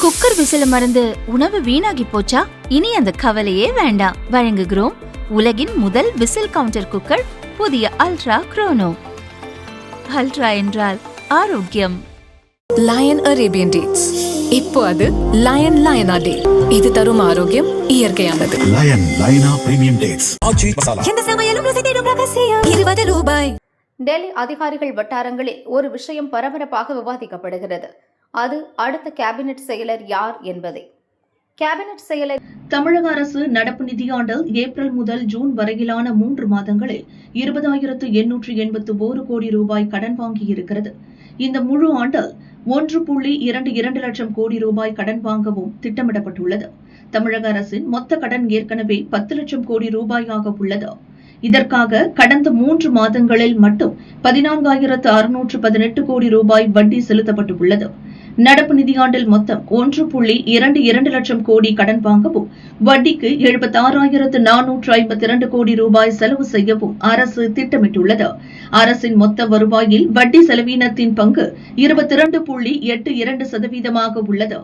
Cooker விசில மறந்து உணவு வீணாகி போச்சா? இனி அந்த கவலையே வேண்டாம். வழங்குகிறோம் உலகின் முதல் விசில் கவுண்டர் குக்கர், புதிய அல்ட்ரா குரோனோ. அல்ட்ரா என்றால் ஆரோக்கியம். Lion Arabian dates. இப்போ அது லயன் லயனா டே. இது தரும் ஆரோக்கியம் இயற்கையானது. லயன் லயனா பிரீமியம் டேட்ஸ். எந்த சமையலும் ருசி தேடும் ரகசியம். 20 ரூபாய். டெல்லி அதிகாரிகள் வட்டாரங்களில் ஒரு விஷயம் பரபரப்பாக விவாதிக்கப்படுகிறது. அது அடுத்த கேபினெட் செயலர் யார் என்பதே. கேபினெட் செயலர் தமிழக அரசு நடப்பு நிதியாண்டில் ஏப்ரல் முதல் ஜூன் வரையிலான 3 மாதங்களில் 20,881 கோடி ரூபாய் கடன் வாங்கியிருக்கிறது. இந்த முழு ஆண்டில் 1.22 லட்சம் கோடி ரூபாய் கடன் வாங்கவும் திட்டமிடப்பட்டுள்ளது. தமிழக அரசின் மொத்த கடன் ஏற்கனவே 10 லட்சம் கோடி ரூபாயாக உள்ளது. இதற்காக கடந்த 3 மாதங்களில் மட்டும் 14,618 கோடி ரூபாய் வட்டி செலுத்தப்பட்டுள்ளது. நடப்பு நிதியாண்டில் மொத்தம் 1.22 லட்சம் கோடி கடன் வாங்கவும், வட்டிக்கு 76,452 கோடி ரூபாய் செலவு செய்யவும் அரசு திட்டமிட்டுள்ளது. அரசின் மொத்த வருவாயில் வட்டி செலவினத்தின் பங்கு 22.82% உள்ளது.